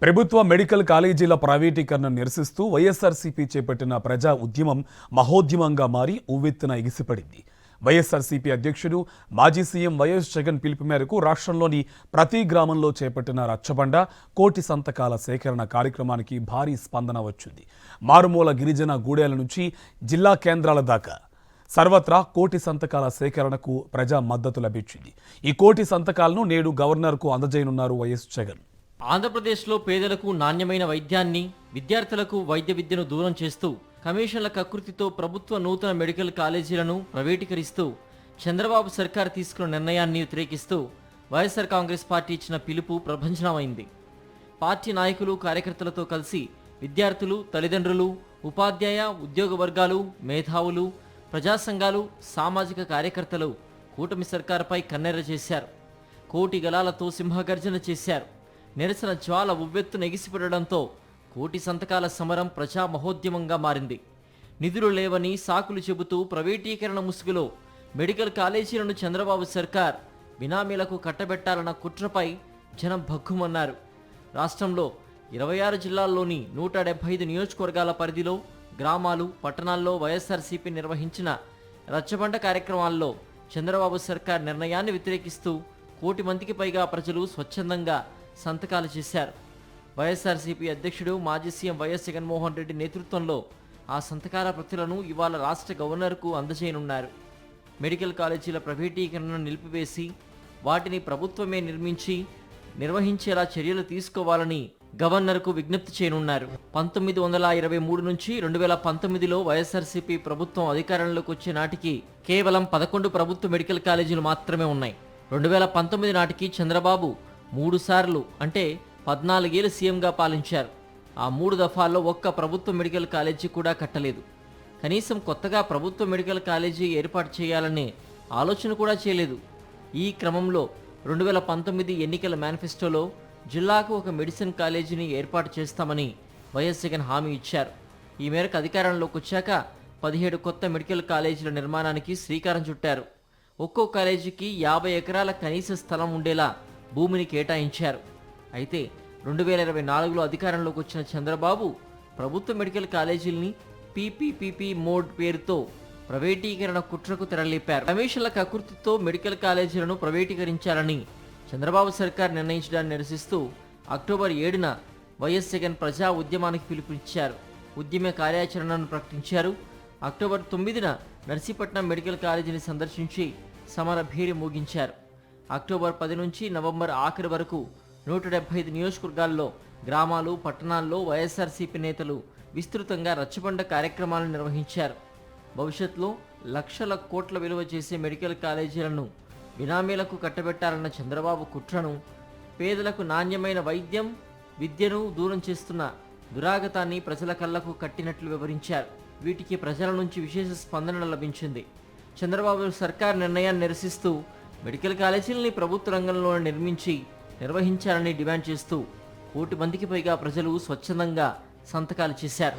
ప్రభుత్వ మెడికల్ కాలేజీల ప్రైవేటీకరణను నిరసిస్తూ వైఎస్ఆర్సీపీ చేపట్టిన ప్రజా ఉద్యమం మహోద్యమంగా మారి ఉవ్వెత్తున ఎగిసిపడింది. వైఎస్ఆర్సీపీ అధ్యక్షుడు మాజీ సీఎం వైఎస్ జగన్ పిలుపు మేరకు రాష్ట్రంలోని ప్రతి గ్రామంలో చేపట్టిన రచ్చబండ కోటి సంతకాల సేకరణ కార్యక్రమానికి భారీ స్పందన వచ్చింది. మారుమూల గిరిజన గూడెల నుంచి జిల్లా కేంద్రాల దాకా సర్వత్రా కోటి సంతకాల సేకరణకు ప్రజా మద్దతు లభించింది. ఈ కోటి సంతకాలను నేడు గవర్నర్కు అందజేయనున్నారు వైఎస్ జగన్. ఆంధ్రప్రదేశ్లో పేదలకు నాణ్యమైన వైద్యాన్ని, విద్యార్థులకు వైద్య విద్యను దూరం చేస్తూ కమిషన్ల కకృతితో ప్రభుత్వ నూతన మెడికల్ కాలేజీలను ప్రైవేటీకరిస్తూ చంద్రబాబు సర్కార్ తీసుకున్న నిర్ణయాన్ని వ్యతిరేకిస్తూ వైఎస్ఆర్ కాంగ్రెస్ పార్టీ ఇచ్చిన పిలుపు ప్రభంజనమైంది. పార్టీ నాయకులు, కార్యకర్తలతో కలిసి విద్యార్థులు, తల్లిదండ్రులు, ఉపాధ్యాయ, ఉద్యోగ వర్గాలు, మేధావులు, ప్రజా సంఘాలు, సామాజిక కార్యకర్తలు కూటమి సర్కారుపై కన్నెర్ర చేశారు. కోటి గలాలతో సింహగర్జన చేశారు. నిరసన జ్వాల ఉవ్వెత్తున ఎగిసిపడడంతో కోటి సంతకాల సమరం ప్రజా మహోద్యమంగా మారింది. నిధులు లేవని సాకులు చెబుతూ ప్రైవేటీకరణ ముసుగులో మెడికల్ కాలేజీలను చంద్రబాబు సర్కార్ బినామీలకు కట్టబెట్టాలన్న కుట్రపై జనం భగ్గుమన్నారు. రాష్ట్రంలో 26 జిల్లాల్లోని 175 నియోజకవర్గాల పరిధిలో గ్రామాలు, పట్టణాల్లో వైఎస్ఆర్సీపీ నిర్వహించిన రచ్చబండ కార్యక్రమాల్లో చంద్రబాబు సర్కార్ నిర్ణయాన్ని వ్యతిరేకిస్తూ కోటి మందికి పైగా ప్రజలు స్వచ్ఛందంగా సంతకాలు చేశారు. వైఎస్ఆర్సీపీ అధ్యక్షుడు మాజీ సీఎం వైఎస్ జగన్మోహన్ రెడ్డి నేతృత్వంలో ఆ సంతకాల ప్రతులను ఇవాళ రాష్ట్ర గవర్నర్కు అందజేయనున్నారు. మెడికల్ కాలేజీల ప్రైవేటీకరణను నిలిపివేసి వాటిని ప్రభుత్వమే నిర్వహించేలా చర్యలు తీసుకోవాలని గవర్నర్కు విజ్ఞప్తి చేయనున్నారు. 1923 నుంచి 2019లో వైఎస్ఆర్సీపీ ప్రభుత్వం అధికారంలోకి వచ్చే నాటికి కేవలం 11 ప్రభుత్వ మెడికల్ కాలేజీలు మాత్రమే ఉన్నాయి. 2019 నాటికి చంద్రబాబు 3 సార్లు అంటే 14 ఏళ్లు సీఎంగా పాలించారు. ఆ 3 దఫాల్లో ఒక్క ప్రభుత్వ మెడికల్ కాలేజీ కూడా కట్టలేదు. కనీసం కొత్తగా ప్రభుత్వ మెడికల్ కాలేజీ ఏర్పాటు చేయాలనే ఆలోచన కూడా చేయలేదు. ఈ క్రమంలో 2019 ఎన్నికల మేనిఫెస్టోలో జిల్లాకు ఒక మెడిసిన్ కాలేజీని ఏర్పాటు చేస్తామని వైఎస్ జగన్ హామీ ఇచ్చారు. ఈ మేరకు అధికారంలోకి వచ్చాక 17 కొత్త మెడికల్ కాలేజీల నిర్మాణానికి శ్రీకారం చుట్టారు. ఒక్కో కాలేజీకి 50 ఎకరాల కనీస స్థలం ఉండేలా భూమిని కేటాయించారు. అయితే 2024లో అధికారంలోకి వచ్చిన చంద్రబాబు ప్రభుత్వ మెడికల్ కాలేజీల్ని పీపీపీపీ మోడ్ పేరుతో ప్రైవేటీకరణ కుట్రకు తెరలేపారు. కమిషన్ల కకృతితో మెడికల్ కాలేజీలను ప్రైవేటీకరించాలని చంద్రబాబు సర్కార్ నిర్ణయించడాన్ని నిరసిస్తూ అక్టోబర్ 7న వైఎస్ జగన్ ప్రజా ఉద్యమానికి పిలుపునిచ్చారు. ఉద్యమ కార్యాచరణను ప్రకటించారు. అక్టోబర్ 9న నర్సీపట్నం మెడికల్ కాలేజీని సందర్శించి సమర భేరి మోగించారు. అక్టోబర్ 10 నుంచి నవంబర్ ఆఖరి వరకు 175 నియోజకవర్గాల్లో, గ్రామాలు, పట్టణాల్లో వైఎస్ఆర్సీపీ నేతలు విస్తృతంగా రచ్చబండ కార్యక్రమాలను నిర్వహించారు. భవిష్యత్తులో లక్షల కోట్ల విలువ చేసే మెడికల్ కాలేజీలను బినామీలకు కట్టబెట్టాలన్న చంద్రబాబు కుట్రను, పేదలకు నాణ్యమైన వైద్యం, విద్యను దూరం చేస్తున్న దురాగతాన్ని ప్రజల కళ్లకు కట్టినట్లు వివరించారు. వీటికి ప్రజల నుంచి విశేష స్పందన లభించింది. చంద్రబాబు సర్కార్ నిర్ణయాన్ని నిరసిస్తూ మెడికల్ కాలేజీలని ప్రభుత్వ రంగంలో నిర్వహించాలని డిమాండ్ చేస్తూ కోటి మందికి పైగా ప్రజలు స్వచ్ఛందంగా సంతకాలు చేశారు.